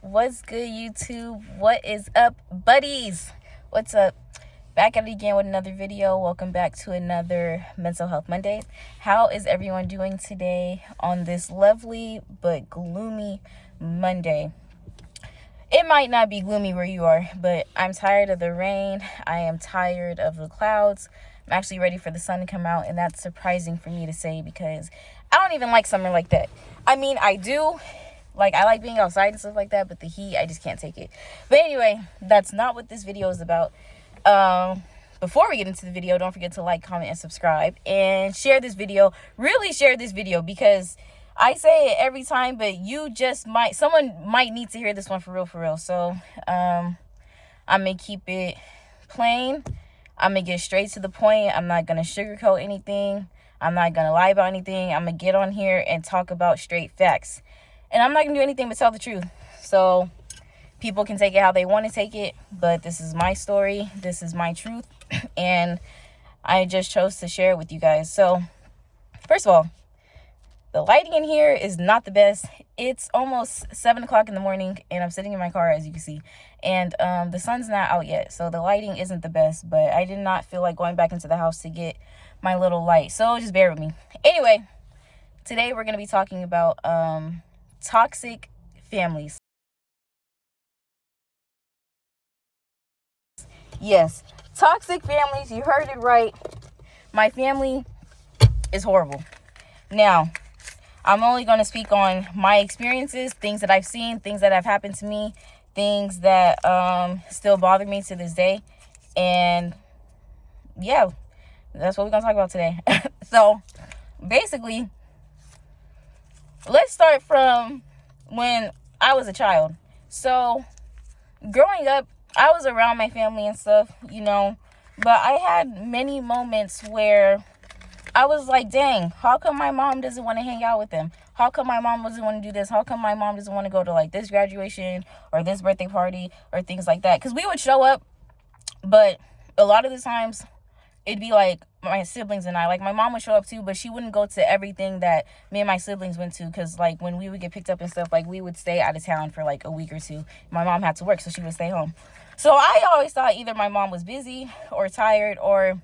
What's good, YouTube? What is up, buddies? What's up? Back at it again with another video. Welcome back to another Mental Health Monday. How is everyone doing today on this lovely but gloomy Monday? It might not be gloomy where you are, but I'm tired of the rain. I am tired of the clouds. I'm actually ready for the sun to come out, and that's surprising for me to say because I don't even like summer like that. I mean, I do. I like being outside and stuff like that, but the heat, I just can't take it. But anyway, that's not what this video is about. Before we get into the video, don't forget to like, comment, and subscribe. And share this video. Really share this video because I say it every time, but someone might need to hear this one for real. So, I'm going to keep it plain. I'm going to get straight to the point. I'm not going to sugarcoat anything. I'm not going to lie about anything. I'm going to get on here and talk about straight facts. And I'm not going to do anything but tell the truth. So people can take it how they want to take it. But this is my story. This is my truth. And I just chose to share it with you guys. So first of all, the lighting in here is not the best. It's almost 7 o'clock in the morning. And I'm sitting in my car, as you can see. And the sun's not out yet. So the lighting isn't the best. But I did not feel like going back into the house to get my little light. So just bear with me. Anyway, today we're going to be talking about toxic families. Yes, toxic families. You heard it right. My family is horrible. Now, I'm only going to speak on my experiences, things that I've seen, things that have happened to me, things that still bother me to this day. And yeah, that's what we're going to talk about today. So basically, let's start from when I was a child. So growing up, I was around my family and stuff, but I had many moments where I was like, dang, how come my mom doesn't want to hang out with them? How come my mom doesn't want to do this? How come my mom doesn't want to go to this graduation or this birthday party or things like that? Because we would show up, but a lot of the times it'd be like my siblings and I, my mom would show up too, but she wouldn't go to everything that me and my siblings went to. Because when we would get picked up and stuff, we would stay out of town for a week or two. My mom had to work, so she would stay home. So I always thought either my mom was busy or tired, or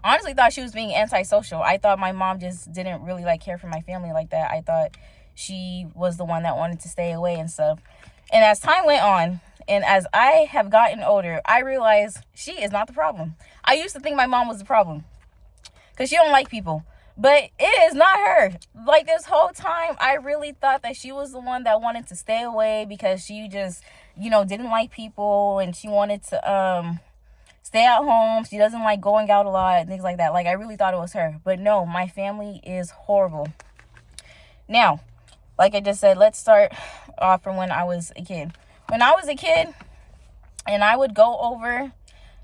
honestly thought she was being antisocial. I thought my mom just didn't really care for my family like that. I thought she was the one that wanted to stay away and stuff. And as time went on, and as I have gotten older, I realized she is not the problem. I used to think my mom was the problem because she don't like people. But it is not her. This whole time, I really thought that she was the one that wanted to stay away because she just, didn't like people, and she wanted to stay at home. She doesn't like going out a lot and things like that. I really thought it was her. But no, my family is horrible. Now, like I just said, let's start off from when I was a kid. When I was a kid and I would go over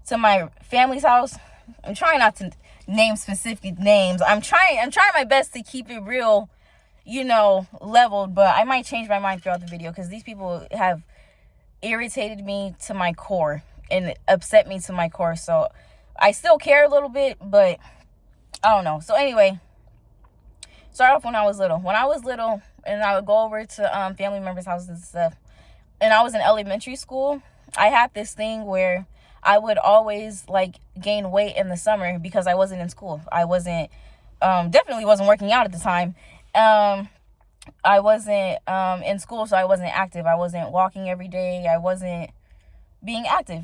to my family's house, I'm trying not to name specific names. I'm trying my best to keep it real, leveled, but I might change my mind throughout the video because these people have irritated me to my core and upset me to my core. So I still care a little bit, but I don't know. So anyway, start off when I was little. When I was little and I would go over to family members' houses and stuff, and I was in elementary school, I had this thing where I would always gain weight in the summer because I wasn't in school. I wasn't, definitely wasn't working out at the time. I wasn't in school, so I wasn't active. I wasn't walking every day. I wasn't being active,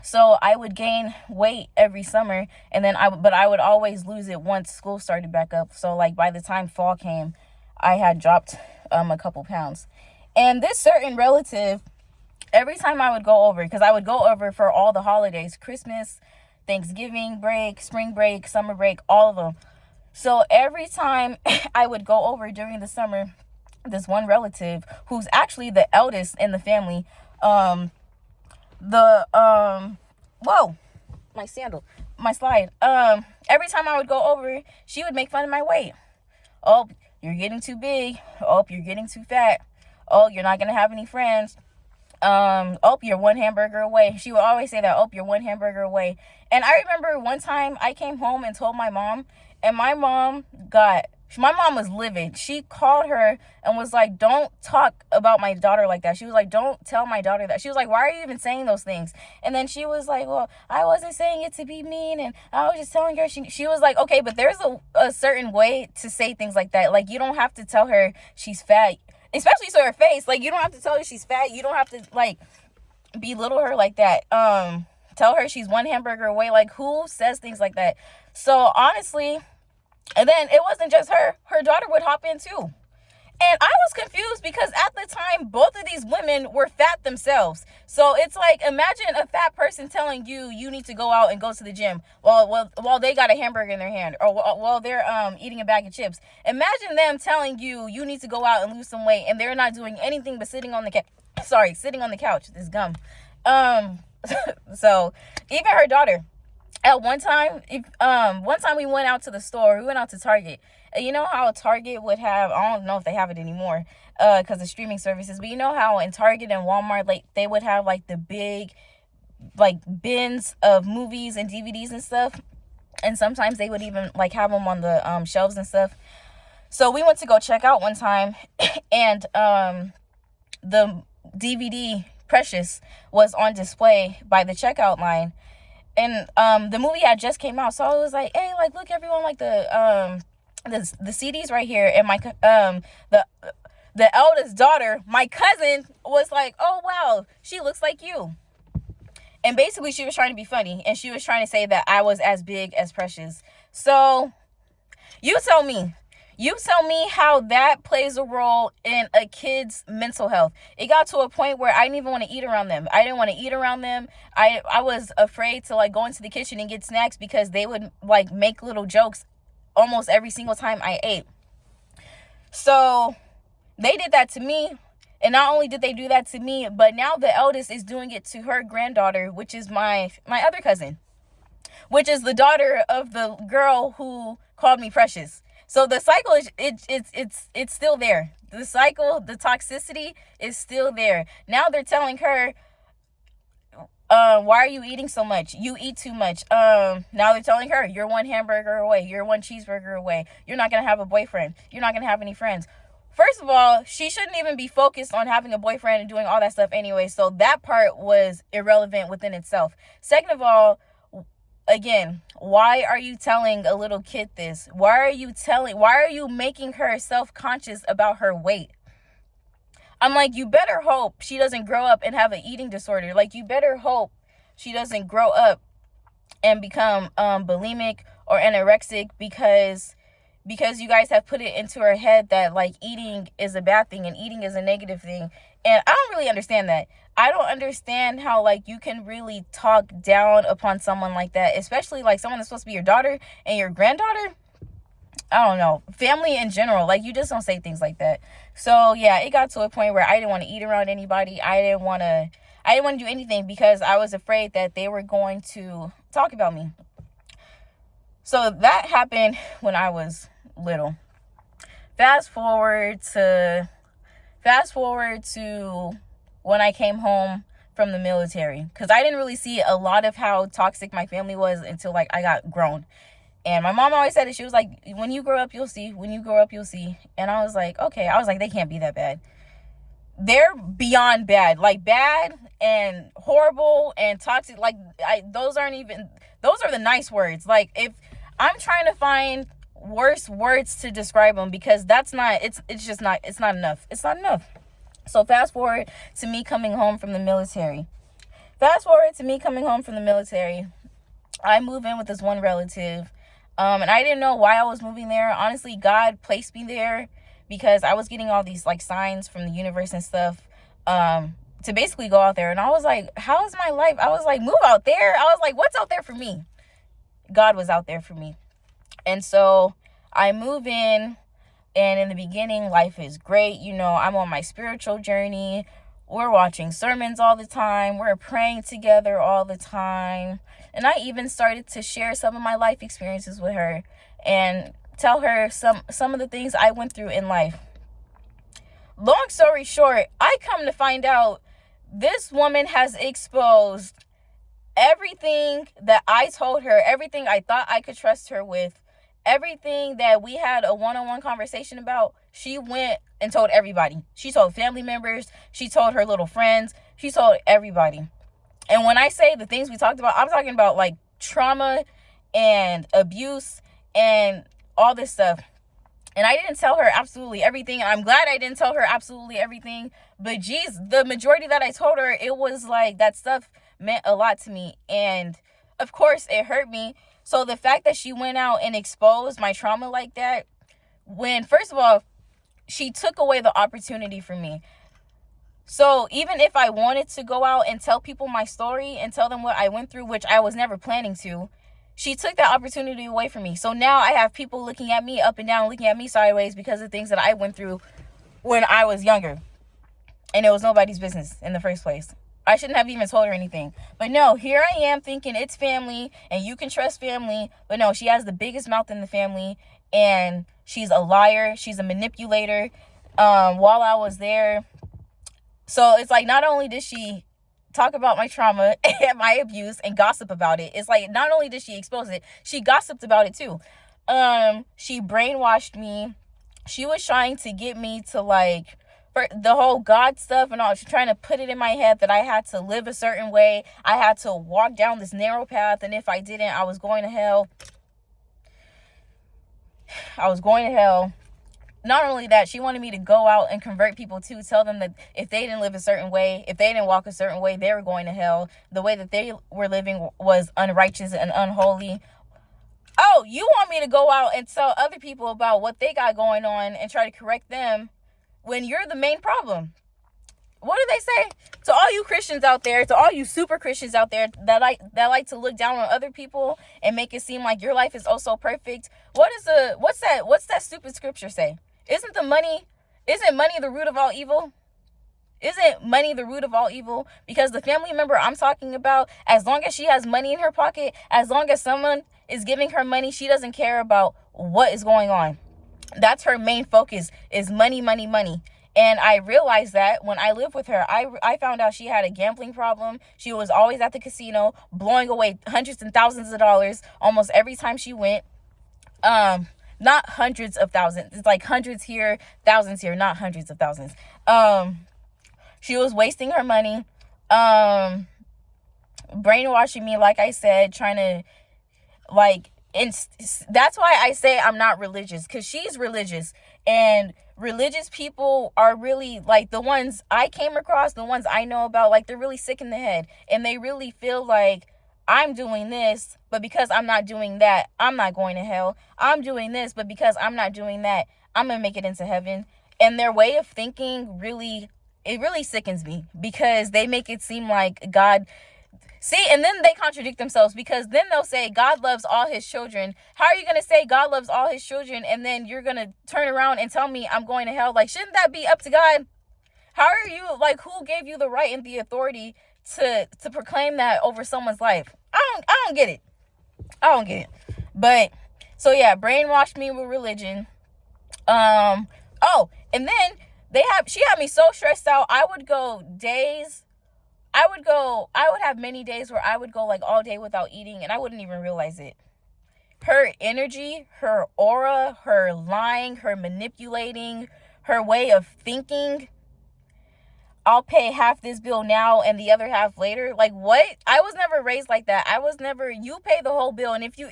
So I would gain weight every summer, and then but I would always lose it once school started back up. So by the time fall came, I had dropped a couple pounds. And this certain relative, every time I would go over, because I would go over for all the holidays, Christmas, Thanksgiving break, spring break, summer break, all of them. So every time I would go over during the summer, this one relative, who's actually the eldest in the family, whoa, my sandal, my slide. Every time I would go over, she would make fun of my weight. Oh, you're getting too big. Oh, you're getting too fat. Oh, you're not going to have any friends. Oh, you're one hamburger away. She would always say that, oh, you're one hamburger away. And I remember one time I came home and told my mom, and my mom got My mom was livid. She called her and was like, don't talk about my daughter like that. She was like, don't tell my daughter that. She was like, why are you even saying those things? And then she was like, well, I wasn't saying it to be mean, and I was just telling her. She was like, okay, but there's a certain way to say things like that. Like, you don't have to tell her she's fat, especially to her face. Like, you don't have to tell her she's fat. You don't have to, like, belittle her like that. Tell her she's one hamburger away. Like, who says things like that? So honestly, and then it wasn't just her daughter would hop in too. And I was confused because at the time, both of these women were fat themselves. So it's like, imagine a fat person telling you need to go out and go to the gym while they got a hamburger in their hand, or while they're eating a bag of chips. Imagine them telling you need to go out and lose some weight, and they're not doing anything but sitting on the couch. This gum. So even her daughter, at one time we went out to the store. We went out to Target. You know how Target would have, I don't know if they have it anymore because of streaming services, but you know how in Target and Walmart, like, they would have like the big, like, bins of movies and DVDs and stuff, and sometimes they would even like have them on the shelves and stuff. So we went to go check out one time, and the DVD Precious was on display by the checkout line, and the movie had just came out. So I was like, hey, like, look, everyone, like, the CDs right here. And my the eldest daughter, my cousin, was like, oh wow, she looks like you. And basically she was trying to be funny, and she was trying to say that I was as big as Precious. So you tell me how that plays a role in a kid's mental health. It got to a point where I didn't even want to eat around them. I was afraid to, like, go into the kitchen and get snacks because they would, like, make little jokes almost every single time I ate. So they did that to me. And not only did they do that to me, but now the eldest is doing it to her granddaughter, which is my other cousin, which is the daughter of the girl who called me Precious. So the cycle is it's still there. The cycle, the toxicity is still there. Now they're telling her, why are you eating so much? You eat too much. Now they're telling her, you're one hamburger away. You're one cheeseburger away. You're not going to have a boyfriend. You're not going to have any friends. First of all, she shouldn't even be focused on having a boyfriend and doing all that stuff anyway. So that part was irrelevant within itself. Second of all, again, why are you telling a little kid this? Why are you making her self-conscious about her weight? I'm like, you better hope she doesn't grow up and have an eating disorder. Like, you better hope she doesn't grow up and become bulimic or anorexic because you guys have put it into her head that, like, eating is a bad thing and eating is a negative thing. And I don't really understand that. I don't understand how, like, you can really talk down upon someone like that, especially, like, someone that's supposed to be your daughter and your granddaughter. I don't know. Family in general. Like, you just don't say things like that. So, yeah, it got to a point where I didn't want to eat around anybody. I didn't want to do anything because I was afraid that they were going to talk about me. So that happened when I was little. Fast forward to when I came home from the military, because I didn't really see a lot of how toxic my family was until, like, I got grown. And my mom always said it. She was like, when you grow up, you'll see. When you grow up, you'll see. And I was like, okay. I was like, they can't be that bad. They're beyond bad. Like, bad and horrible and toxic. Like, those are the nice words. Like, if I'm trying to find worse words to describe them, because it's not enough. It's not enough. So fast forward to me coming home from the military. I move in with this one relative. And I didn't know why I was moving there. Honestly, God placed me there because I was getting all these, like, signs from the universe and stuff to basically go out there. And I was like, how is my life? I was like, move out there. I was like, what's out there for me? God was out there for me. And so I move in, and in the beginning, life is great. You know, I'm on my spiritual journey. We're watching sermons all the time. We're praying together all the time. And I even started to share some of my life experiences with her and tell her some of the things I went through in life. Long story short, I come to find out this woman has exposed everything that I told her, everything I thought I could trust her with, everything that we had a one-on-one conversation about, she went and told everybody. She told family members, she told her little friends, she told everybody. And when I say the things we talked about, I'm talking about like trauma and abuse and all this stuff. And I didn't tell her absolutely everything. I'm glad I didn't tell her absolutely everything. But geez, the majority that I told her, it was like that stuff meant a lot to me. And of course, it hurt me. So the fact that she went out and exposed my trauma like that, when, first of all, she took away the opportunity from me. So even if I wanted to go out and tell people my story and tell them what I went through, which I was never planning to, she took that opportunity away from me. So now I have people looking at me up and down, looking at me sideways because of things that I went through when I was younger. And it was nobody's business in the first place. I shouldn't have even told her anything. But no, here I am thinking it's family and you can trust family. But no, she has the biggest mouth in the family and she's a liar. She's a manipulator. While I was there. So it's like, not only did she talk about my trauma and my abuse and gossip about it, it's like, not only did she expose it, she gossiped about it too. She brainwashed me. She was trying to get me to like, for the whole God stuff and all, she's trying to put it in my head that I had to live a certain way. I had to walk down this narrow path, and if I didn't, I was going to hell. I was going to hell. Not only that, she wanted me to go out and convert people too, tell them that if they didn't live a certain way, if they didn't walk a certain way, they were going to hell. The way that they were living was unrighteous and unholy. Oh, you want me to go out and tell other people about what they got going on and try to correct them when you're the main problem? What do they say? To all you Christians out there, to all you super Christians out there that like to look down on other people and make it seem like your life is oh so perfect. What's that stupid scripture say? Isn't money the root of all evil? Isn't money the root of all evil? Because the family member I'm talking about, as long as she has money in her pocket, as long as someone is giving her money, she doesn't care about what is going on. That's her main focus, is money, money, money. And I realized that when I lived with her. I found out she had a gambling problem. She was always at the casino, blowing away hundreds and thousands of dollars almost every time she went. Not hundreds of thousands. It's like hundreds here, thousands here, not hundreds of thousands. She was wasting her money, brainwashing me, like I said, trying to, like, that's why I say I'm not religious, because she's religious. And religious people are really, like, the ones I came across, the ones I know about, like, they're really sick in the head. And they really feel like, I'm doing this, but because I'm not doing that, I'm not going to hell. I'm doing this, but because I'm not doing that, I'm going to make it into heaven. And their way of thinking really sickens me, because they make it seem like God... See, and then they contradict themselves, because then they'll say God loves all his children. How are you going to say God loves all his children, and then you're going to turn around and tell me I'm going to hell? Like, shouldn't that be up to God? How are you, like, who gave you the right and the authority to proclaim that over someone's life? I don't get it. I don't get it. But so yeah, brainwashed me with religion. And then she had me so stressed out. I would have many days where I would go like all day without eating, and I wouldn't even realize it. Her energy, her aura, her lying, her manipulating, her way of thinking. I'll pay half this bill now and the other half later. Like, what? I was never raised like that. You pay the whole bill, and if you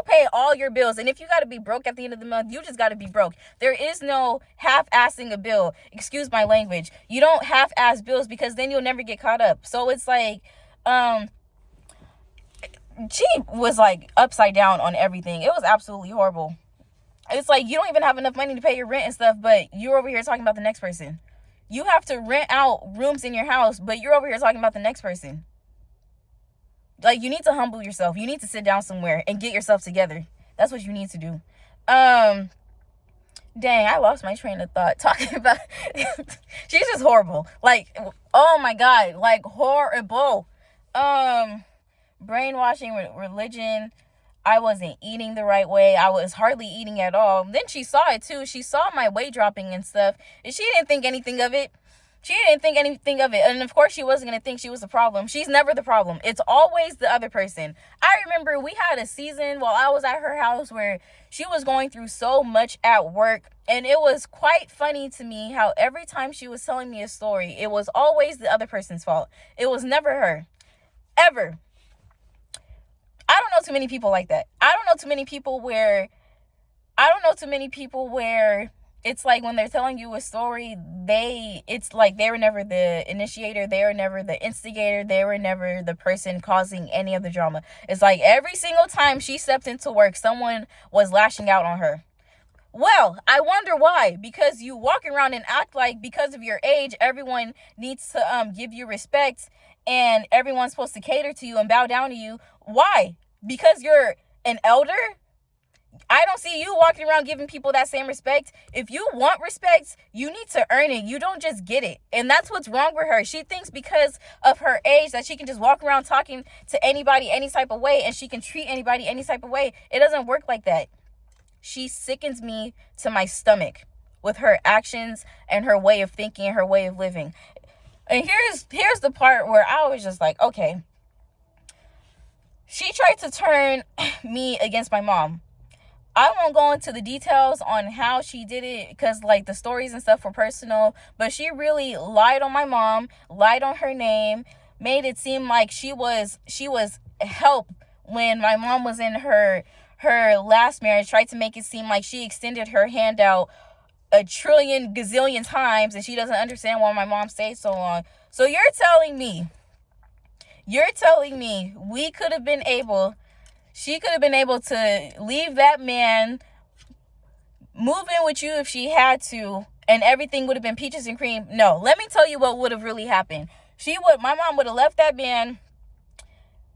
pay all your bills, and if you got to be broke at the end of the month, you just got to be broke. There is no half-assing a bill. Excuse my language. You don't half-ass bills, because then you'll never get caught up. So it's like, she was like upside down on everything. It was absolutely horrible. It's like, you don't even have enough money to pay your rent and stuff, but you're over here talking about the next person. You have to rent out rooms in your house, but you're over here talking about the next person. Like, you need to humble yourself. You need to sit down somewhere and get yourself together. That's what you need to do. Dang, I lost my train of thought talking about... She's just horrible. Like, oh my God. Like, horrible. Brainwashing with religion. I wasn't eating the right way. I was hardly eating at all. Then she saw it too. She saw my weight dropping and stuff, and she didn't think anything of it. She didn't think anything of it. And of course she wasn't going to think she was the problem. She's never the problem. It's always the other person. I remember we had a season while I was at her house where she was going through so much at work. And it was quite funny to me how every time she was telling me a story, it was always the other person's fault. It was never her. Ever. I don't know too many people like that. I don't know too many people where it's like when they're telling you a story, it's like they were never the initiator, they were never the instigator, they were never the person causing any of the drama. It's like every single time she stepped into work, someone was lashing out on her. Well, I wonder why. Because you walk around and act like because of your age, everyone needs to give you respect and everyone's supposed to cater to you and bow down to you. Why? Because you're an elder? I don't see you walking around giving people that same respect. If you want respect, you need to earn it. You don't just get it. And that's what's wrong with her. She thinks because of her age that she can just walk around talking to anybody any type of way and she can treat anybody any type of way. It doesn't work like that. She sickens me to my stomach with her actions and her way of thinking and her way of living. And here's the part where I was just like, okay. She tried to turn me against my mom. I won't go into the details on how she did it because like the stories and stuff were personal, but she really lied on my mom, lied on her name, made it seem like she was help when my mom was in her last marriage, tried to make it seem like she extended her hand out a trillion gazillion times and she doesn't understand why my mom stayed so long. So you're telling me she could have been able to leave that man, move in with you if she had to, and everything would have been peaches and cream? No, let me tell you what would have really happened. My mom would have left that man,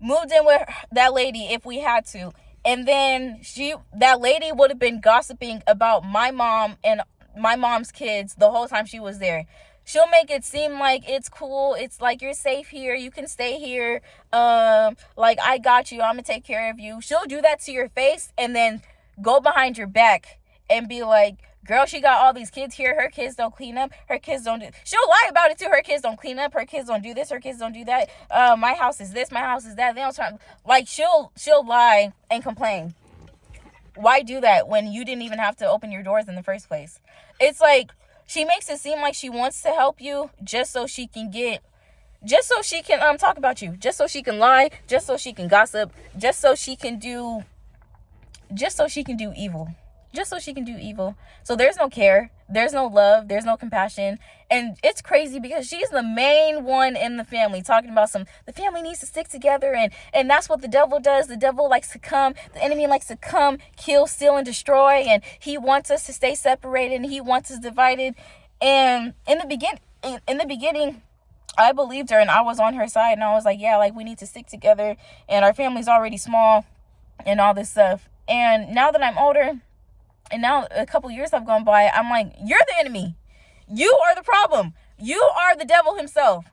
moved in with that lady if we had to, and then that lady would have been gossiping about my mom and my mom's kids the whole time she was there. She'll make it seem like it's cool. It's like you're safe here. You can stay here. Like I got you. I'm gonna take care of you. She'll do that to your face and then go behind your back and be like, girl, she got all these kids here. Her kids don't clean up. Her kids don't do. She'll lie about it too. Her kids don't clean up. Her kids don't do this. Her kids don't do that. My house is this. My house is that. They don't try. Like she'll lie and complain. Why do that when you didn't even have to open your doors in the first place? It's like she makes it seem like she wants to help you just so she can talk about you, just so she can lie, just so she can gossip, just so she can do evil. So there's no care, there's no love, there's no compassion. And it's crazy because she's the main one in the family talking about the family needs to stick together. And that's what the devil does. The devil likes to come, the enemy likes to come, kill, steal, and destroy. And he wants us to stay separated and he wants us divided. And in the beginning, I believed her and I was on her side. And I was like, yeah, like we need to stick together. And our family's already small and all this stuff. And now that I'm older, and now a couple years have gone by, I'm like, you're the enemy. You are the problem. You are the devil himself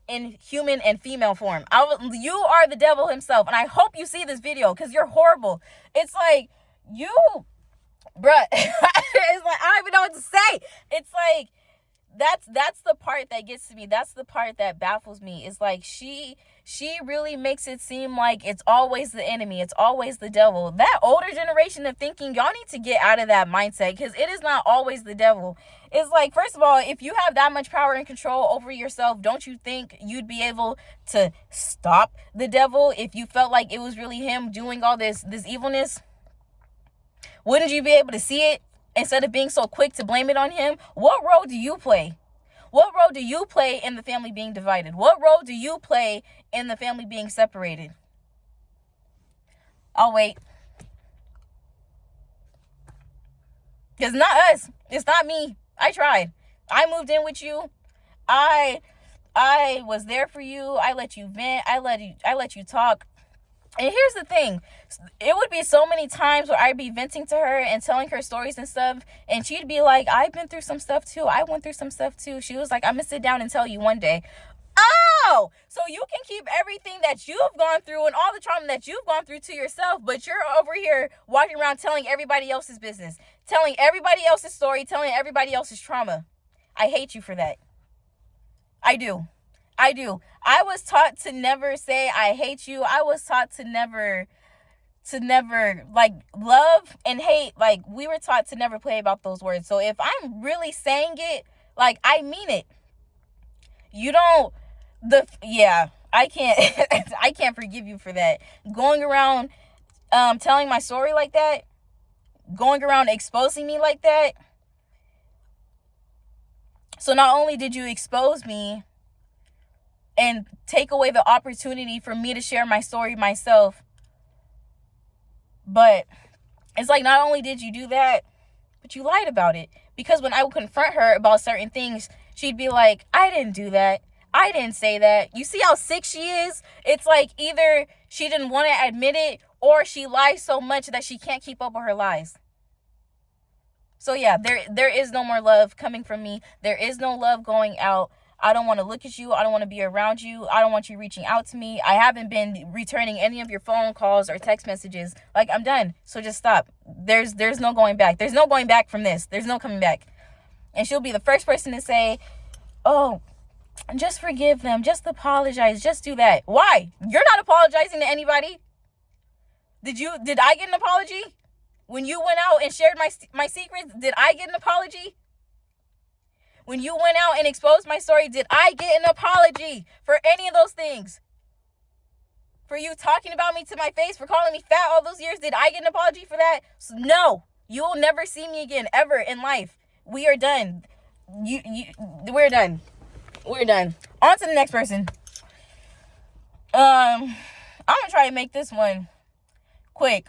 in human and female form. You are the devil himself. And I hope you see this video because you're horrible. It's like, bruh. It's like, I don't even know what to say. It's like, that's the part that gets to me. That's the part that baffles me. It's like she really makes it seem like it's always the enemy. It's always the devil. That older generation of thinking, y'all need to get out of that mindset because it is not always the devil. It's like, first of all, if you have that much power and control over yourself, don't you think you'd be able to stop the devil if you felt like it was really him doing all this evilness? Wouldn't you be able to see it instead of being so quick to blame it on him? What role do you play? What role do you play in the family being divided? What role do you play in the family being separated? I'll wait. It's not us. It's not me. I tried. I moved in with you. I was there for you. I let you vent. I let you talk. And here's the thing. It would be so many times where I'd be venting to her and telling her stories and stuff. And she'd be like, I've been through some stuff too. I went through some stuff too. She was like, I'm going to sit down and tell you one day. Oh, so you can keep everything that you've gone through and all the trauma that you've gone through to yourself. But you're over here walking around telling everybody else's business, telling everybody else's story, telling everybody else's trauma. I hate you for that. I do. I was taught to never say I hate you. I was taught to never like love and hate. Like we were taught to never play about those words. So if I'm really saying it, like I mean it. You don't I can't I can't forgive you for that. Going around telling my story like that, going around exposing me like that. So not only did you expose me and take away the opportunity for me to share my story myself, but it's like not only did you do that, but you lied about it. Because when I would confront her about certain things, she'd be like, I didn't do that. I didn't say that. You see how sick she is? It's like either she didn't want to admit it or she lies so much that she can't keep up with her lies. So yeah, there is no more love coming from me. There is no love going out. I don't want to look at you. I don't want to be around you. I don't want you reaching out to me. I haven't been returning any of your phone calls or text messages. Like, I'm done. So just stop. There's no going back. There's no going back from this. There's no coming back. And she'll be the first person to say, oh, just forgive them. Just apologize. Just do that. Why? You're not apologizing to anybody. Did I get an apology? When you went out and shared my secrets, did I get an apology? When you went out and exposed my story, did I get an apology for any of those things? For you talking about me to my face, for calling me fat all those years, did I get an apology for that? So, no, you will never see me again, ever in life. We are done. We're done. We're done. On to the next person. I'm gonna try and make this one quick.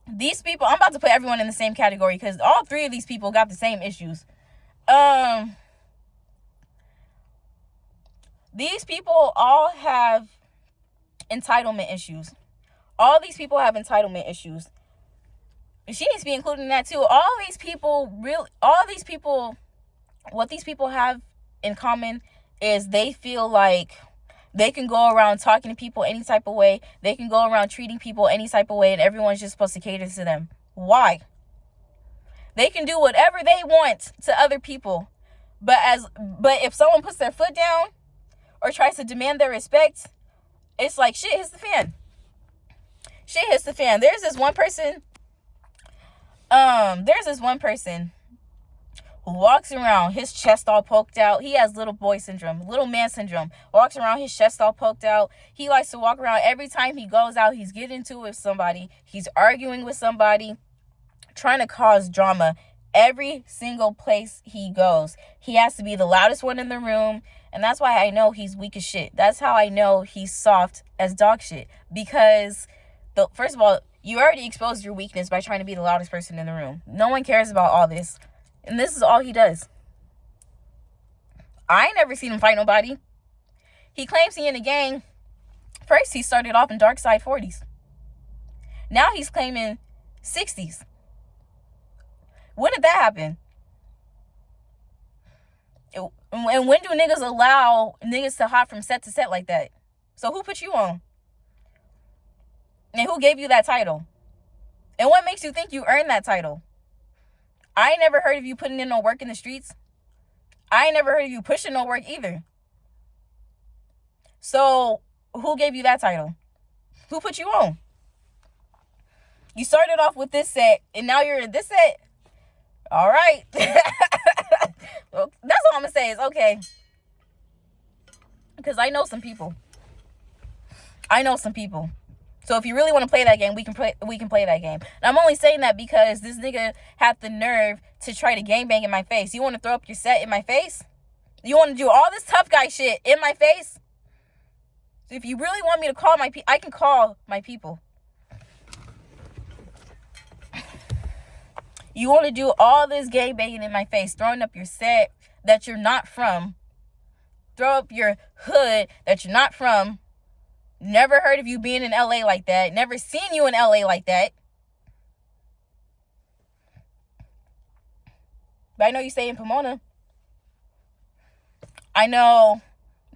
These people, I'm about to put everyone in the same category because all three of these people got the same issues. These people all have entitlement issues. All these people have entitlement issues. She needs to be included in that too. What these people have in common is they feel like they can go around talking to people any type of way. They can go around treating people any type of way, and everyone's just supposed to cater to them. Why? They can do whatever they want to other people. But if someone puts their foot down or tries to demand their respect, it's like shit hits the fan. Shit hits the fan. There's this one person who walks around, his chest all poked out. He has little boy syndrome, little man syndrome. Walks around, his chest all poked out. He likes to walk around every time he goes out. He's getting into it with somebody. He's arguing with somebody, trying to cause drama every single place he goes. He has to be the loudest one in the room. And that's why I know he's weak as shit. That's how I know he's soft as dog shit. Because, first of all, you already exposed your weakness by trying to be the loudest person in the room. No one cares about all this. And this is all he does. I ain't never seen him fight nobody. He claims he in a gang. First, he started off in dark side 40s. Now he's claiming 60s. When did that happen? And when do niggas allow niggas to hop from set to set like that? So who put you on? And who gave you that title? And what makes you think you earned that title? I ain't never heard of you putting in no work in the streets. I ain't never heard of you pushing no work either. So who gave you that title? Who put you on? You started off with this set, and now you're in this set. All right. Well, that's all I'm going to say is okay. Because I know some people. So if you really want to play that game, we can play that game. And I'm only saying that because this nigga had the nerve to try to gangbang in my face. You want to throw up your set in my face? You want to do all this tough guy shit in my face? So if you really want me to call my people, I can call my people. You want to do all this gangbanging in my face, throwing up your set that you're not from, throw up your hood that you're not from. Never heard of you being in LA like that. Never seen you in LA like that. But I know you stay in Pomona. I know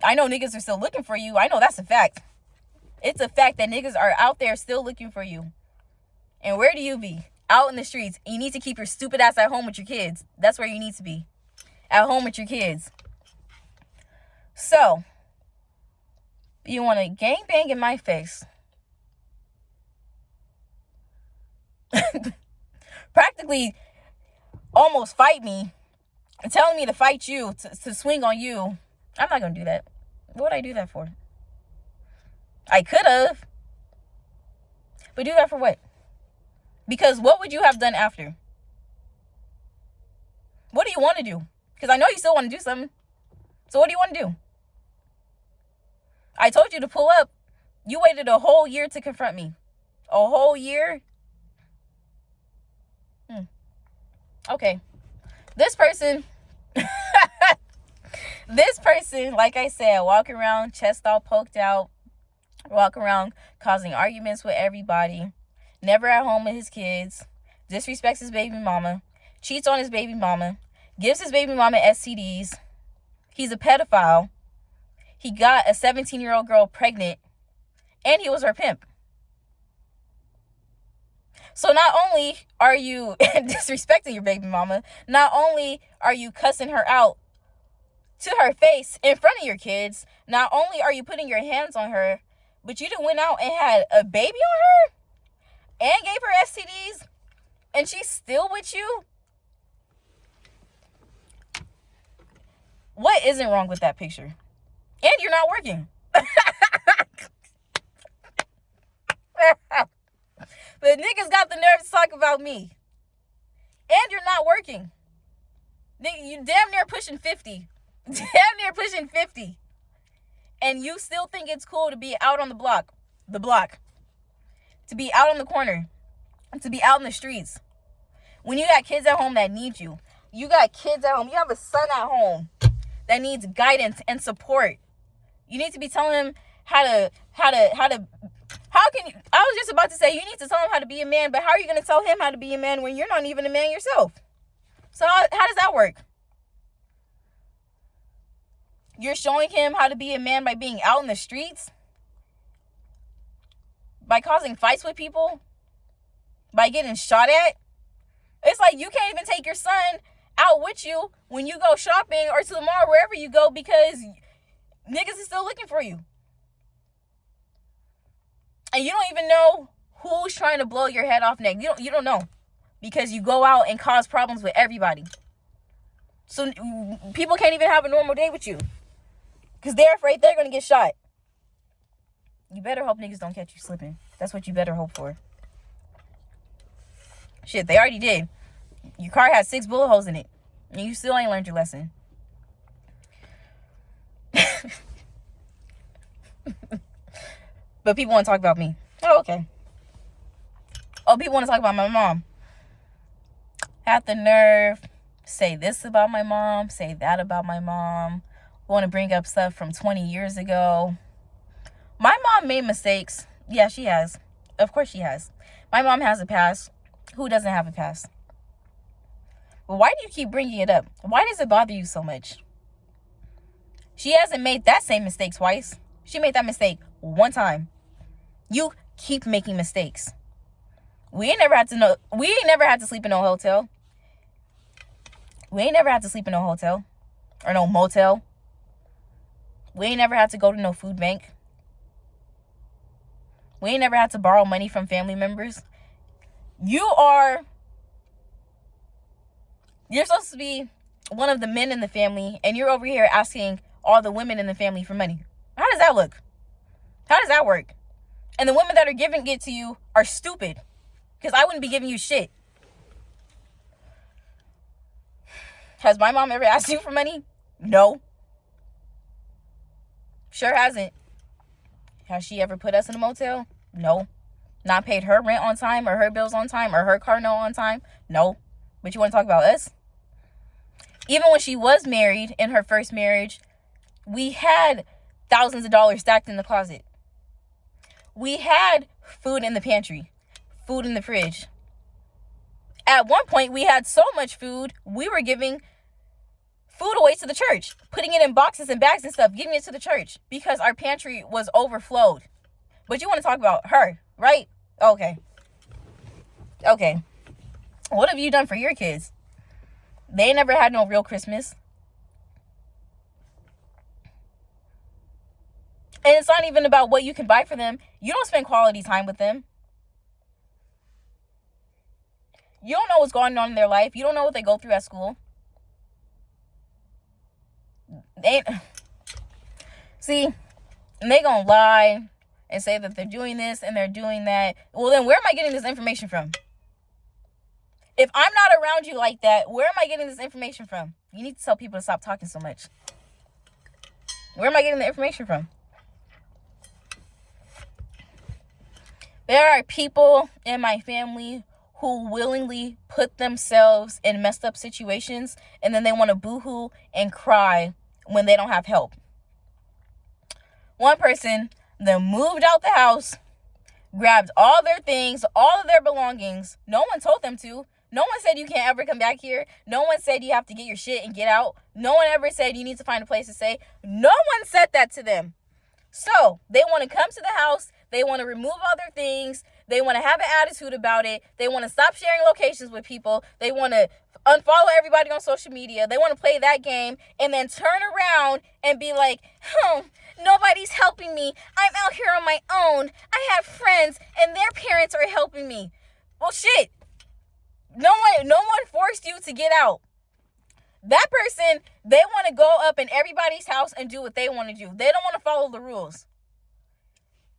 niggas are still looking for you. I know that's a fact. It's a fact that niggas are out there still looking for you. And where do you be? Out in the streets. You need to keep your stupid ass at home with your kids. That's where you need to be. At home with your kids. So, you want to gangbang in my face. Practically almost fight me. Telling me to fight you, to swing on you. I'm not going to do that. What would I do that for? I could have. But do that for what? Because what would you have done after? What do you want to do? Because I know you still want to do something. So what do you want to do? I told you to pull up. You waited a whole year to confront me. A whole year? Okay. This person, like I said, walk around, chest all poked out, walk around causing arguments with everybody, never at home with his kids, disrespects his baby mama, cheats on his baby mama, gives his baby mama STDs. He's a pedophile. He got a 17-year-old girl pregnant, and he was her pimp. So not only are you disrespecting your baby mama, not only are you cussing her out to her face in front of your kids, not only are you putting your hands on her, but you done went out and had a baby on her and gave her STDs, and she's still with you? What isn't wrong with that picture? And you're not working. But niggas got the nerve to talk about me. And you're not working. You damn near pushing 50. Damn near pushing 50. And you still think it's cool to be out on the block. To be out on the corner. To be out in the streets. When you got kids at home that need you. You got kids at home. You have a son at home that needs guidance and support. You need to be telling him how can you, I was just about to say, you need to tell him how to be a man, but how are you going to tell him how to be a man when you're not even a man yourself? So how does that work? You're showing him how to be a man by being out in the streets? By causing fights with people? By getting shot at? It's like you can't even take your son out with you when you go shopping or to the mall, wherever you go, because niggas is still looking for you. And you don't even know who's trying to blow your head off next. You don't know. Because you go out and cause problems with everybody. So people can't even have a normal day with you. Because they're afraid they're going to get shot. You better hope niggas don't catch you slipping. That's what you better hope for. Shit, they already did. Your car has 6 bullet holes in it. And you still ain't learned your lesson. But people want to talk about me. Oh, okay. Oh, people want to talk about my mom. Have the nerve. Say this about my mom. Say that about my mom. Want to bring up stuff from 20 years ago. My mom made mistakes. Yeah, she has. Of course she has. My mom has a past. Who doesn't have a past? But why do you keep bringing it up? Why does it bother you so much? She hasn't made that same mistake twice. She made that mistake one time. You keep making mistakes. We ain't never had to sleep in no hotel. We ain't never had to sleep in no hotel. Or no motel. We ain't never had to go to no food bank. We ain't never had to borrow money from family members. You're supposed to be one of the men in the family, and you're over here asking all the women in the family for money. How does that look? How does that work? And the women that are giving it to you are stupid. Because I wouldn't be giving you shit. Has my mom ever asked you for money? No. Sure hasn't. Has she ever put us in a motel? No. Not paid her rent on time or her bills on time or her car note on time? No. But you want to talk about us? Even when she was married in her first marriage, we had thousands of dollars stacked in the closet. We had food in the pantry, food in the fridge. At one point, we had so much food, we were giving food away to the church, putting it in boxes and bags and stuff, giving it to the church because our pantry was overflowed. But you want to talk about her, right? Okay. What have you done for your kids? They never had no real Christmas. And it's not even about what you can buy for them. You don't spend quality time with them. You don't know what's going on in their life. You don't know what they go through at school. See, and they gonna lie and say that they're doing this and they're doing that. Well, then where am I getting this information from? If I'm not around you like that, where am I getting this information from? You need to tell people to stop talking so much. Where am I getting the information from? There are people in my family who willingly put themselves in messed up situations, and then they want to boo-hoo and cry when they don't have help. One person then moved out the house, grabbed all their things, all of their belongings. No one told them to. No one said you can't ever come back here. No one said you have to get your shit and get out. No one ever said you need to find a place to stay. No one said that to them. So they want to come to the house. They want to remove all their things. They want to have an attitude about it. They want to stop sharing locations with people. They want to unfollow everybody on social media. They want to play that game and then turn around and be like, nobody's helping me. I'm out here on my own. I have friends and their parents are helping me. Well, shit. No one forced you to get out. That person, they want to go up in everybody's house and do what they want to do. They don't want to follow the rules.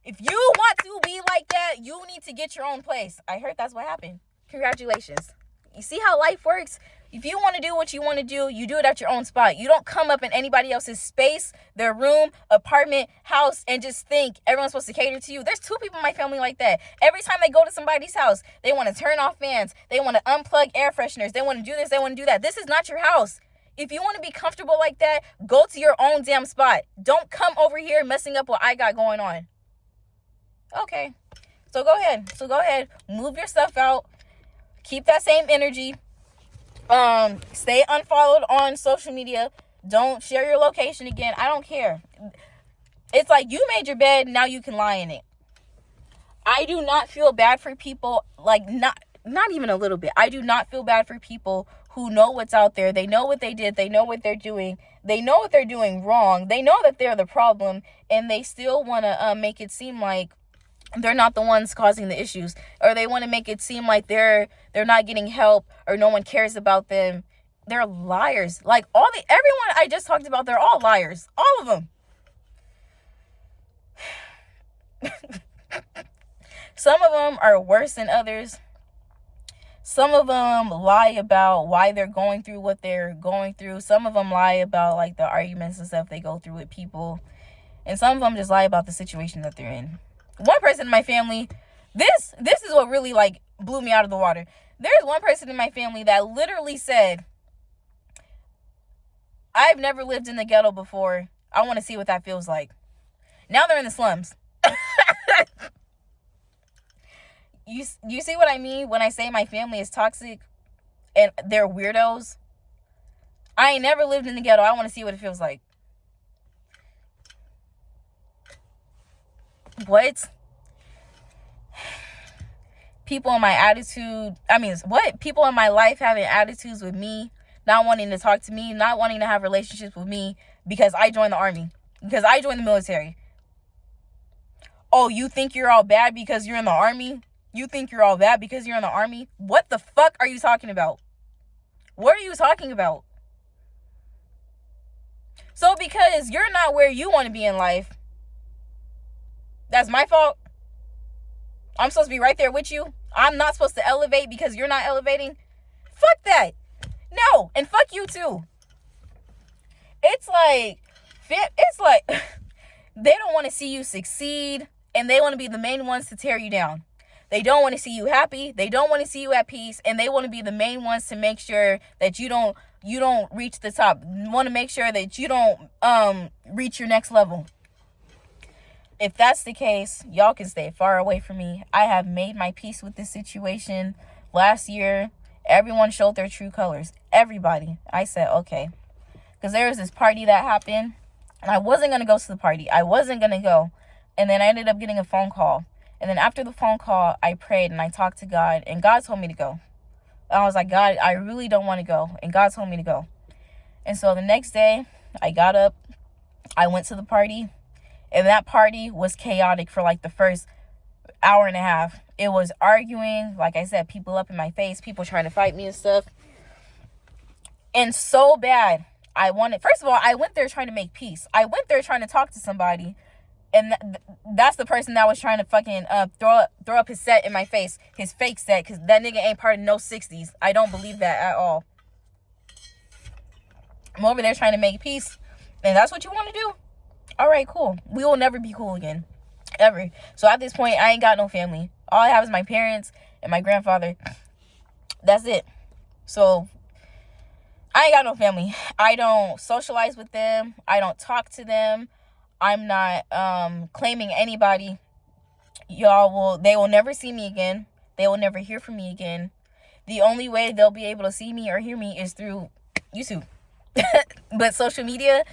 If you want to be like that, you need to get your own place. I heard that's what happened. Congratulations. You see how life works? If you want to do what you want to do, you do it at your own spot. You don't come up in anybody else's space, their room, apartment, house, and just think everyone's supposed to cater to you. There's 2 people in my family like that. Every time they go to somebody's house, they want to turn off fans. They want to unplug air fresheners. They want to do this. They want to do that. This is not your house. If you want to be comfortable like that, go to your own damn spot. Don't come over here messing up what I got going on. Okay. So go ahead. Move your stuff out. Keep that same energy. Stay unfollowed on social media. Don't share your location again. I don't care. It's like you made your bed, now you can lie in it. I do not feel bad for people, like not even a little bit. I do not feel bad for people who know what's out there. They know what they did. They know what they're doing. They know what they're doing wrong. They know that they're the problem, and they still want to make it seem like they're not the ones causing the issues, or they want to make it seem like they're not getting help, or no one cares about them. They're liars. Like everyone I just talked about, they're all liars. All of them. Some of them are worse than others. Some of them lie about why they're going through what they're going through. Some of them lie about like the arguments and stuff they go through with people. And some of them just lie about the situation that they're in. One person in my family, this is what really like blew me out of the water. There's one person in my family that literally said, I've never lived in the ghetto before. I want to see what that feels like. Now they're in the slums. You see what I mean when I say my family is toxic and they're weirdos? I ain't never lived in the ghetto. I want to see what it feels like. What? People in my People in my life having attitudes with me, not wanting to talk to me, not wanting to have relationships with me because I joined the army, because I joined the military. Oh, you think you're all bad because you're in the army? You think you're all bad because you're in the army? What the fuck are you talking about? What are you talking about? So because you're not where you want to be in life, that's my fault? I'm supposed to be right there with you? I'm not supposed to elevate because you're not elevating? Fuck that. No, and fuck you too. It's like they don't want to see you succeed, and they want to be the main ones to tear you down. They don't want to see you happy. They don't want to see you at peace, and they want to be the main ones to make sure that you don't reach the top. Want to make sure that you don't reach your next level. If that's the case, y'all can stay far away from me. I have made my peace with this situation. Last year, everyone showed their true colors. Everybody. I said, okay. Because there was this party that happened, and I wasn't going to go to the party. I wasn't going to go. And then I ended up getting a phone call. And then after the phone call, I prayed and I talked to God, and God told me to go. And I was like, God, I really don't want to go. And God told me to go. And so the next day, I got up. I went to the party. And that party was chaotic for like the first hour and a half. It was arguing, like I said, people up in my face, people trying to fight me and stuff. And so bad, first of all, I went there trying to make peace. I went there trying to talk to somebody. And that's the person that was trying to fucking throw up his set in my face. His fake set. Because that nigga ain't part of no 60s. I don't believe that at all. I'm over there trying to make peace. And that's what you want to do? Alright, cool. We will never be cool again. Ever. So at this point, I ain't got no family. All I have is my parents and my grandfather. That's it. So I ain't got no family. I don't socialize with them. I don't talk to them. I'm not claiming anybody. They will never see me again. They will never hear from me again. The only way they'll be able to see me or hear me is through YouTube. But social media,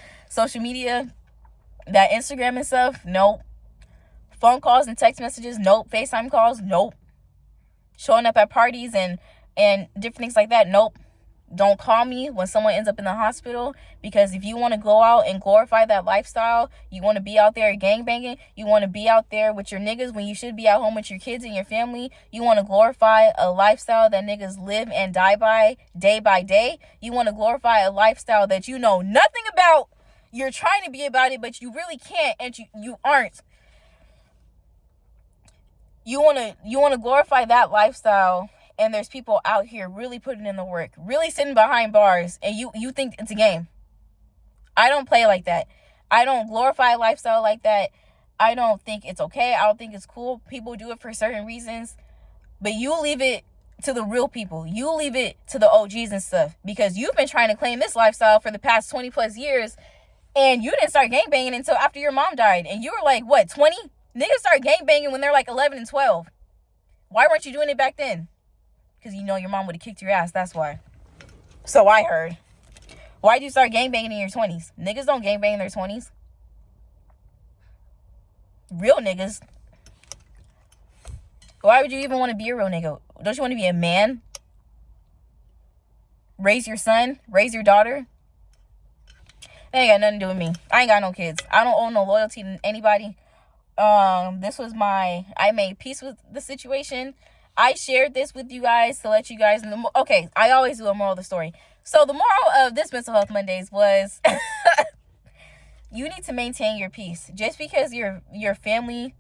that Instagram and stuff, nope. Phone calls and text messages, nope. FaceTime calls, nope. Showing up at parties and different things like that, nope. Don't call me when someone ends up in the hospital, because if you want to go out and glorify that lifestyle, you want to be out there gangbanging, you want to be out there with your niggas when you should be at home with your kids and your family, you want to glorify a lifestyle that niggas live and die by day, you want to glorify a lifestyle that you know nothing about, you're trying to be about it, but you really can't, and you aren't. You want to glorify that lifestyle, and there's people out here really putting in the work, really sitting behind bars, and you think it's a game. I don't play like that. I don't glorify a lifestyle like that. I don't think it's okay. I don't think it's cool. People do it for certain reasons, but you leave it to the real people. You leave it to the OGs and stuff, because you've been trying to claim this lifestyle for the past 20 plus years, and you didn't start gangbanging until after your mom died, and you were like, what, 20? Niggas start gangbanging when they're like 11 and 12. Why weren't you doing it back then? Because you know your mom would have kicked your ass, that's why. So I heard. Why'd you start gangbanging in your 20s? Niggas don't gangbang in their 20s. Real niggas. Why would you even want to be a real nigga? Don't you want to be a man? Raise your son? Raise your daughter? That ain't got nothing to do with me. I ain't got no kids. I don't owe no loyalty to anybody. I made peace with the situation. I shared this with you guys to let you guys know. Okay, I always do a moral of the story. So the moral of this Mental Health Mondays was you need to maintain your peace. Just because your family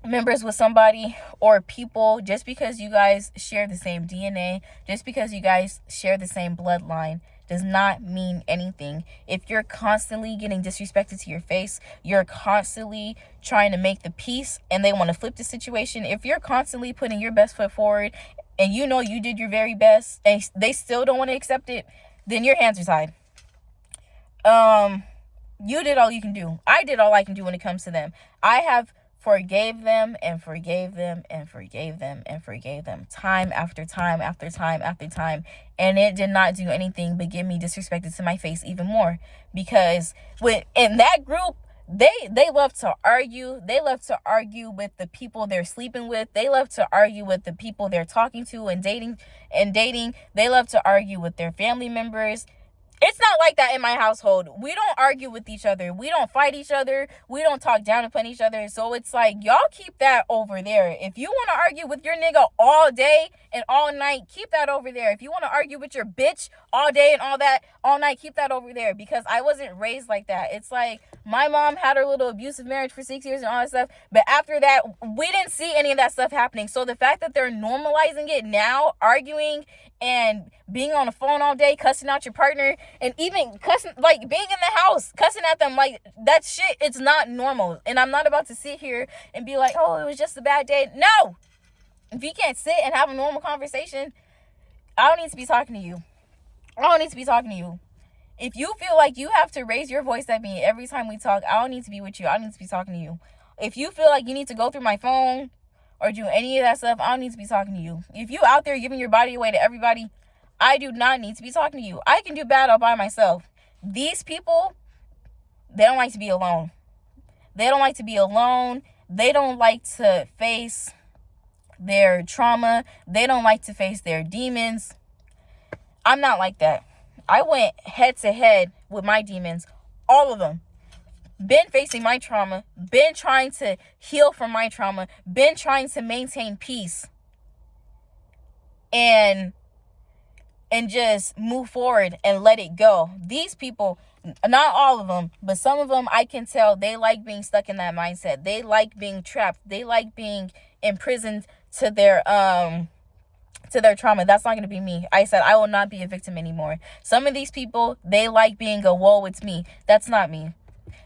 members with somebody or people, just because you guys share the same DNA, just because you guys share the same bloodline, does not mean anything. If you're constantly getting disrespected to your face, you're constantly trying to make the peace and they want to flip the situation, if you're constantly putting your best foot forward and you know you did your very best and they still don't want to accept it, then your hands are tied. You did all you can do. I did all I can do when it comes to them. I have forgave them and forgave them and forgave them and forgave them time after time after time after time, and it did not do anything but get me disrespected to my face even more, because in that group, they love to argue. They love to argue with the people they're sleeping with. They love to argue with the people they're talking to and dating. They love to argue with their family members. It's not like that in my household. We don't argue with each other. We don't fight each other. We don't talk down upon each other. So it's like, y'all keep that over there. If you want to argue with your nigga all day and all night, keep that over there. If you want to argue with your bitch all day and all night, keep that over there. Because I wasn't raised like that. It's like, my mom had her little abusive marriage for 6 years and all that stuff. But after that, we didn't see any of that stuff happening. So the fact that they're normalizing it now, arguing and being on the phone all day, cussing out your partner, and even cussing, like being in the house, cussing at them, like that shit, it's not normal. And I'm not about to sit here and be like, oh, it was just a bad day. No! If you can't sit and have a normal conversation, I don't need to be talking to you. I don't need to be talking to you. If you feel like you have to raise your voice at me every time we talk, I don't need to be with you. I don't need to be talking to you. If you feel like you need to go through my phone or do any of that stuff, I don't need to be talking to you. If you out there giving your body away to everybody, I do not need to be talking to you. I can do bad all by myself. These people, they don't like to be alone. They don't like to be alone. They don't like to face their trauma. They don't like to face their demons. I'm not like that. I went head to head with my demons, all of them. been facing my trauma, been trying to heal from my trauma, been trying to maintain peace and just move forward and let it go. These people, not all of them, but some of them, I can tell they like being stuck in that mindset. They like being trapped. They like being imprisoned to their trauma. That's not going to be me. I said I will not be a victim anymore. Some of these people, they like being a whoa, it's me. That's not me.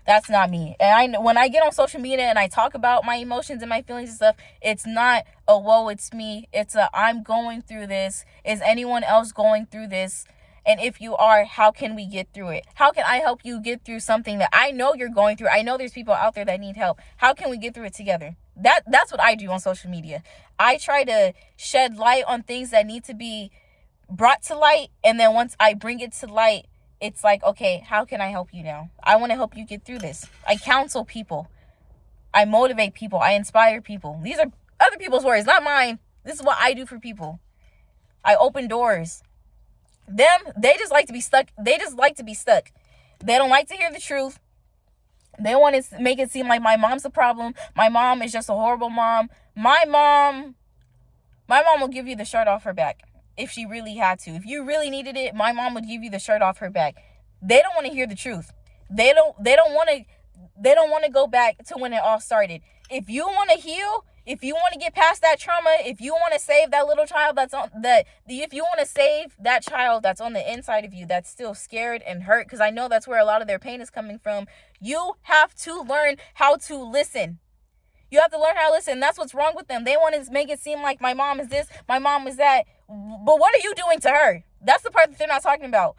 That's not me. And when I get on social media and I talk about my emotions and my feelings and stuff, it's not a whoa, it's me. It's a I'm going through this. Is anyone else going through this? And if you are, how can we get through it? How can I help you get through something that I know you're going through? I know there's people out there that need help. How can we get through it together? That's what I do on social media. I try to shed light on things that need to be brought to light. And then once I bring it to light, it's like, okay, how can I help you now? I want to help you get through this. I counsel people. I motivate people. I inspire people. These are other people's words, not mine. This is what I do for people. I open doors. They just like to be stuck. They just like to be stuck. They don't like to hear the truth. They want to make it seem like my mom's the problem. My mom is just a horrible mom. My mom will give you the shirt off her back if she really had to. If you really needed it, my mom would give you the shirt off her back. They don't want to hear the truth. They don't want to go back to when it all started. If you want to heal, if you want to get past that trauma, if you want to save that little child if you want to save that child that's on the inside of you, that's still scared and hurt, because I know that's where a lot of their pain is coming from, you have to learn how to listen. You have to learn how to listen. That's what's wrong with them. They want to make it seem like my mom is this, my mom is that. But what are you doing to her? That's the part that they're not talking about.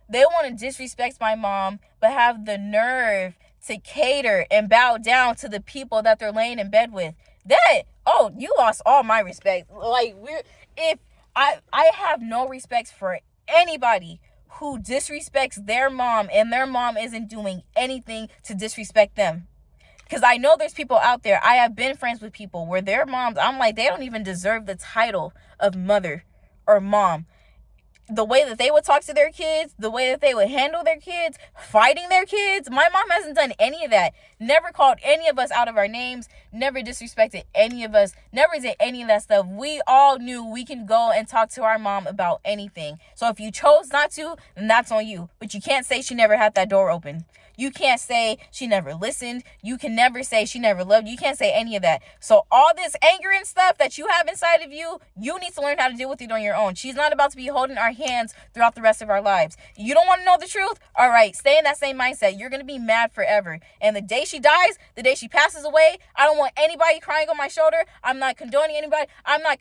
They want to disrespect my mom, but have the nerve to cater and bow down to the people that they're laying in bed with. You lost all my respect. I have no respect for anybody who disrespects their mom and their mom isn't doing anything to disrespect them. Because I know there's people out there. I have been friends with people where their moms, I'm like, they don't even deserve the title of mother or mom. The way that they would talk to their kids, the way that they would handle their kids, fighting their kids. My mom hasn't done any of that. Never called any of us out of our names. Never disrespected any of us. Never did any of that stuff. We all knew we can go and talk to our mom about anything. So if you chose not to, then that's on you. But you can't say she never had that door open. You can't say she never listened. You can never say she never loved you. You can't say any of that. So all this anger and stuff that you have inside of you, you need to learn how to deal with it on your own. She's not about to be holding our hands throughout the rest of our lives. You don't want to know the truth? All right, stay in that same mindset. You're going to be mad forever. And the day she dies, the day she passes away, I don't want anybody crying on my shoulder. I'm not condoning anybody. I'm not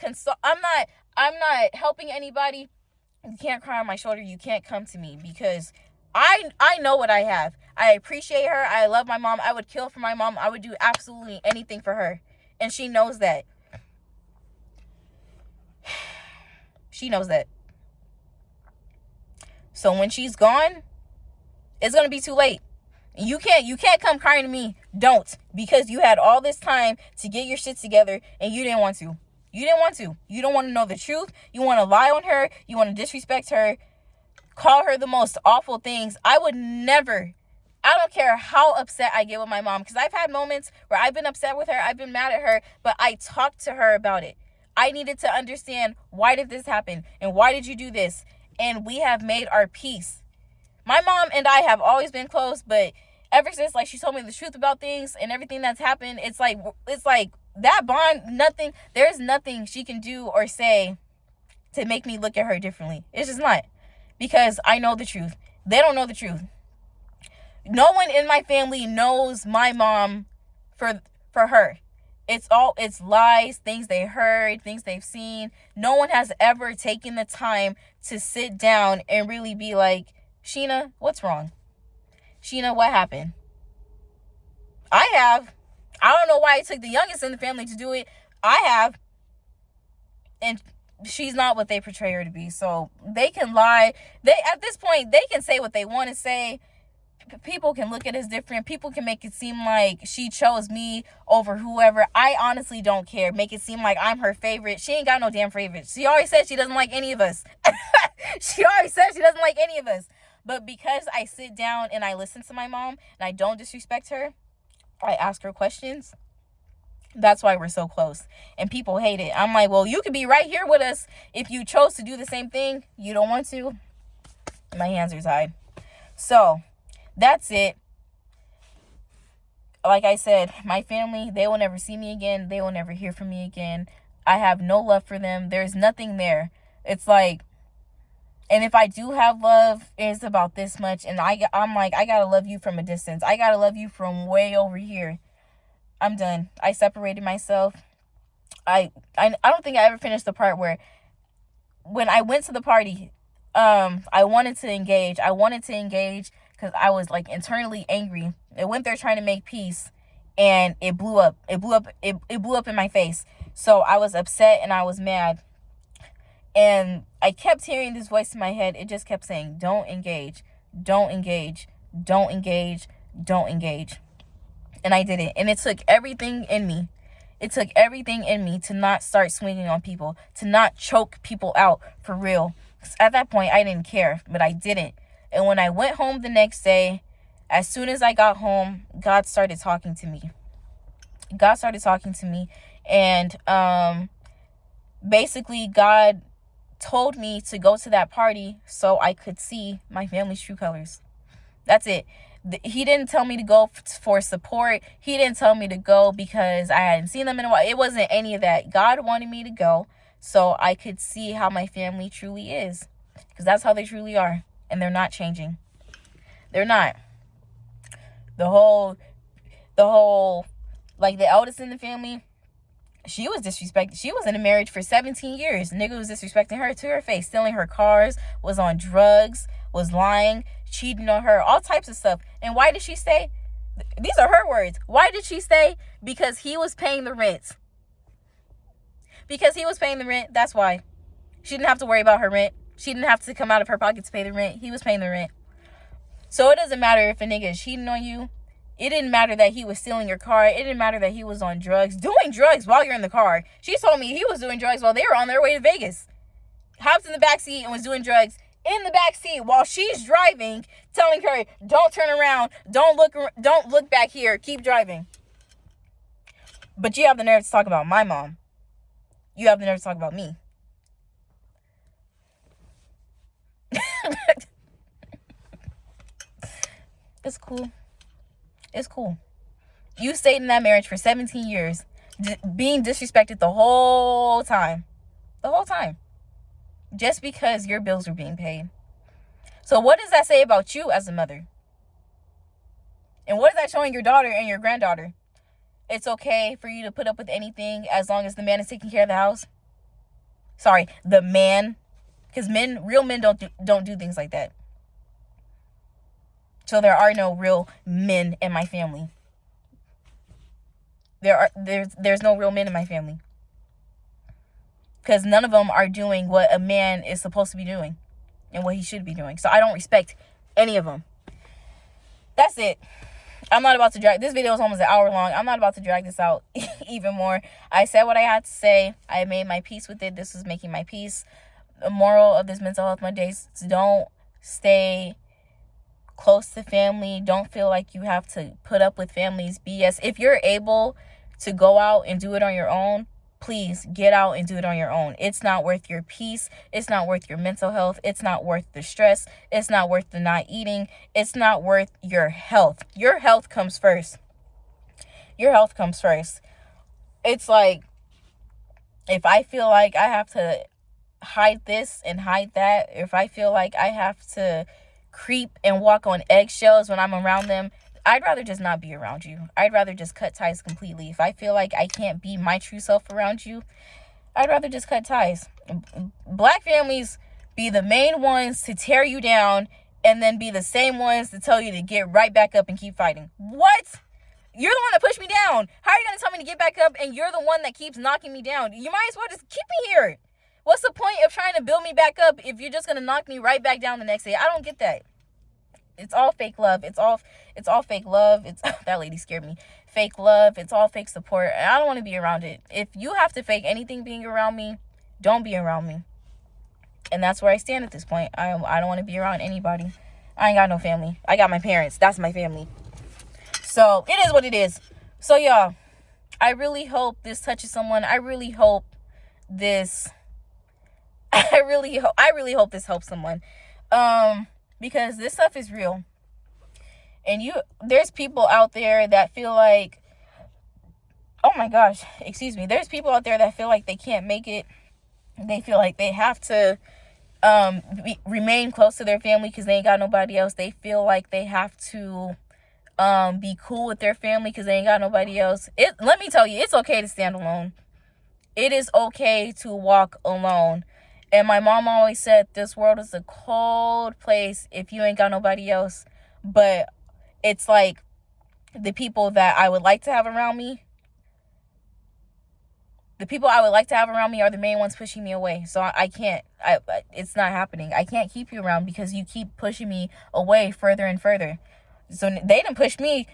helping anybody. You can't cry on my shoulder. You can't come to me because I know what I have. I appreciate her. I love my mom. I would kill for my mom. I would do absolutely anything for her. And she knows that. She knows that. So when she's gone, it's going to be too late. You can't come crying to me. Don't. Because you had all this time to get your shit together and you didn't want to. You didn't want to. You don't want to know the truth. You want to lie on her. You want to disrespect her. Call her the most awful things. I don't care how upset I get with my mom, because I've had moments where I've been upset with her, I've been mad at her, but I talked to her about it. I needed to understand, why did this happen? And why did you do this? And we have made our peace. My mom and I have always been close, but ever since she told me the truth about things and everything that's happened, it's like that bond, there's nothing she can do or say to make me look at her differently. It's just not. Because I know the truth. They don't know the truth. No one in my family knows my mom for her. It's lies, things they heard, things they've seen. No one has ever taken the time to sit down and really be like, Sheena, what's wrong? Sheena, what happened? I have. I don't know why it took the youngest in the family to do it. I have. And she's not what they portray her to be. So they can lie. At this point, they can say what they want to say. People can look at us different. People can make it seem like she chose me over whoever. I honestly don't care. Make it seem like I'm her favorite. She ain't got no damn favorite. She always said she doesn't like any of us. She always said she doesn't like any of us. But because I sit down and I listen to my mom and I don't disrespect her, I ask her questions, that's why we're so close. And people hate it. I'm like, well, you could be right here with us if you chose to do the same thing. You don't want to. My hands are tied. So that's it. Like I said, my family, they will never see me again. They will never hear from me again. I have no love for them. There's nothing there. It's like, and if I do have love, it's about this much. And I'm like, I gotta love you from a distance. I gotta love you from way over here. I'm done. I separated myself. I don't think I ever finished the part where when I went to the party, I wanted to engage because I was like internally angry. I went there trying to make peace, and it blew up. It blew up in my face. So I was upset and I was mad. And I kept hearing this voice in my head. It just kept saying, don't engage, don't engage, don't engage, don't engage. And I did it. And it took everything in me. It took everything in me to not start swinging on people, to not choke people out for real. At that point, I didn't care, but I didn't. And when I went home the next day, as soon as I got home, God started talking to me. And basically, God told me to go to that party so I could see my family's true colors. That's it. He didn't tell me to go for support. He didn't tell me to go because I hadn't seen them in a while. It wasn't any of that. God wanted me to go so I could see how my family truly is, because that's how they truly are, and they're not changing. They're not. The whole like the eldest in the family, she was disrespected. She was in a marriage for 17 years. Nigga was disrespecting her to her face, stealing her cars, was on drugs, was lying, cheating on her, all types of stuff. And why did she stay? These are her words. Why did she stay? Because he was paying the rent. Because he was paying the rent. That's why. She didn't have to worry about her rent. She didn't have to come out of her pocket to pay the rent. He was paying the rent. So it doesn't matter if a nigga is cheating on you. It didn't matter that he was stealing your car. It didn't matter that he was on drugs. Doing drugs while you're in the car. She told me he was doing drugs while they were on their way to Vegas. Hopped in the backseat and was doing drugs in the backseat while she's driving, telling her, don't turn around, don't look back here, keep driving. But you have the nerve to talk about my mom. You have the nerve to talk about me. It's cool. It's cool. You stayed in that marriage for 17 years, being disrespected the whole time. The whole time. Just because your bills were being paid. So what does that say about you as a mother? And what is that showing your daughter and your granddaughter? It's okay for you to put up with anything as long as the man is taking care of the house. Sorry, the man. Because real men don't do things like that. So there are no real men in my family. There's no real men in my family. Because none of them are doing what a man is supposed to be doing and what he should be doing. So I don't respect any of them. That's it. I'm not about to drag. This video is almost an hour long. I'm not about to drag this out even more. I said what I had to say. I made my peace with it. This is making my peace. The moral of this Mental Health Mondays: don't stay close to family. Don't feel like you have to put up with family's BS. If you're able to go out and do it on your own, please get out and do it on your own. It's not worth your peace. It's not worth your mental health. It's not worth the stress. It's not worth the not eating. It's not worth your health. Your health comes first. Your health comes first. It's like, if I feel like I have to hide this and hide that, if I feel like I have to creep and walk on eggshells when I'm around them, I'd rather just not be around you. I'd rather just cut ties completely. If I feel like I can't be my true self around you, I'd rather just cut ties. Black families be the main ones to tear you down and then be the same ones to tell you to get right back up and keep fighting. What? You're the one that pushed me down. How are you going to tell me to get back up and you're the one that keeps knocking me down? You might as well just keep me here. What's the point of trying to build me back up if you're just going to knock me right back down the next day? I don't get that. It's all fake love. It's all fake love. It's that lady scared me. Fake love. It's all fake support. And I don't want to be around it. If you have to fake anything being around me, don't be around me. And that's where I stand at this point. I don't want to be around anybody. I ain't got no family. I got my parents. That's my family. So it is what it is. So y'all, I really hope this touches someone. I really hope this hope this helps someone. Because this stuff is real. And there's people out there that feel like, oh my gosh, excuse me. There's people out there that feel like they can't make it. They feel like they have to remain close to their family because they ain't got nobody else. They feel like they have to be cool with their family because they ain't got nobody else. Let me tell you, it's okay to stand alone. It is okay to walk alone. And my mom always said, this world is a cold place if you ain't got nobody else. But it's like the people that I would like to have around me, are the main ones pushing me away. So I can't, it's not happening. I can't keep you around because you keep pushing me away further and further. So they didn't push me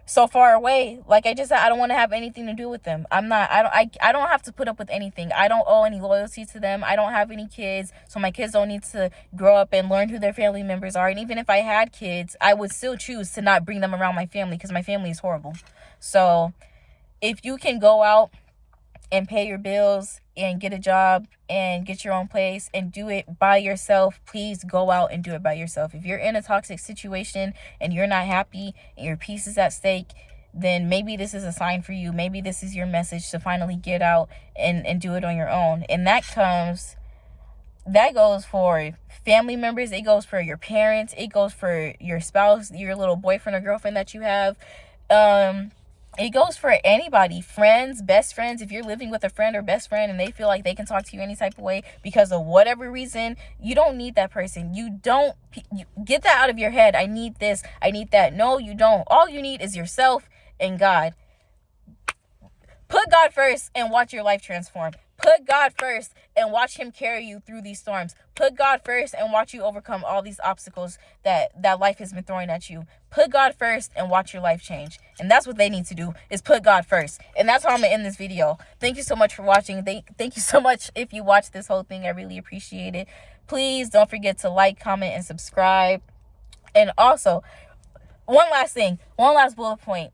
so far away. Like I just said, I don't want to have anything to do with them. I don't have to put up with anything. I don't owe any loyalty to them. I don't have any kids, so my kids don't need to grow up and learn who their family members are. And even if I had kids, I would still choose to not bring them around my family because my family is horrible. So if you can go out and pay your bills and get a job and get your own place and do it by yourself, please go out and do it by yourself. If you're in a toxic situation and you're not happy and your peace is at stake, then maybe this is a sign for you. Maybe this is your message to finally get out and do it on your own. And that goes for family members. It goes for your parents. It goes for your spouse, your little boyfriend or girlfriend that you have. It goes for anybody, friends, best friends. If you're living with a friend or best friend and they feel like they can talk to you any type of way because of whatever reason, you don't need that person. You get that out of your head. I need this, I need that. No, you don't. All you need is yourself and God. Put God first and watch your life transform. Put God first and watch him carry you through these storms. Put God first and watch you overcome all these obstacles that life has been throwing at you. Put God first and watch your life change. And that's what they need to do, is put God first. And that's how I'm going to end this video. Thank you so much for watching. Thank you so much if you watched this whole thing. I really appreciate it. Please don't forget to like, comment, and subscribe. And also, one last bullet point.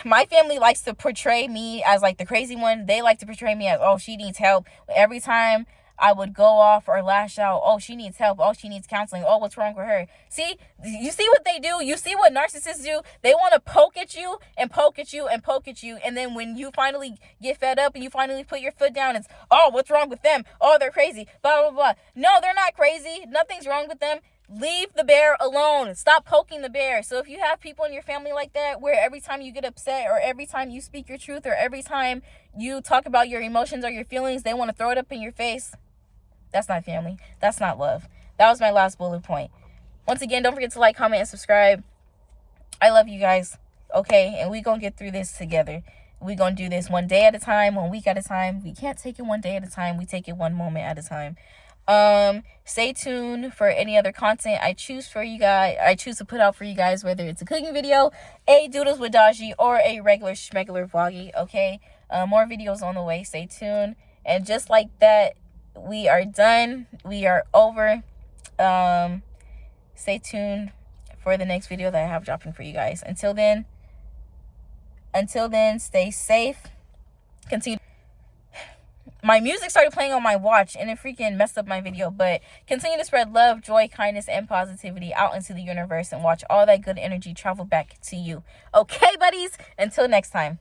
My family likes to portray me as like the crazy one. They like to portray me as, oh, she needs help. Every time I would go off or lash out, oh, she needs help. Oh, she needs counseling. Oh, what's wrong with her? See, you see what they do? You see what narcissists do? They want to poke at you and poke at you and poke at you. And then when you finally get fed up and you finally put your foot down, it's, oh, what's wrong with them? Oh, they're crazy. Blah, blah, blah. No, they're not crazy. Nothing's wrong with them. Leave the bear alone. Stop poking the bear. So if you have people in your family like that, where every time you get upset or every time you speak your truth or every time you talk about your emotions or your feelings, they want to throw it up in your face, that's not family. That's not love. That was my last bullet point. Once again, don't forget to like, comment, and subscribe. I love you guys. Okay? And we're going to get through this together. We're going to do this one day at a time, 1 week at a time. We can't take it one day at a time. We take it one moment at a time. Stay tuned for any other content I choose to put out for you guys, whether it's a cooking video, a doodles with Daji, or a regular schmegular vloggy. Okay, more videos on the way. Stay tuned. And just like that, we are done. We are over. Stay tuned for the next video that I have dropping for you guys. Until then, stay safe. Continue. My music started playing on my watch and it freaking messed up my video. But continue to spread love, joy, kindness, and positivity out into the universe and watch all that good energy travel back to you. Okay, buddies? Until next time.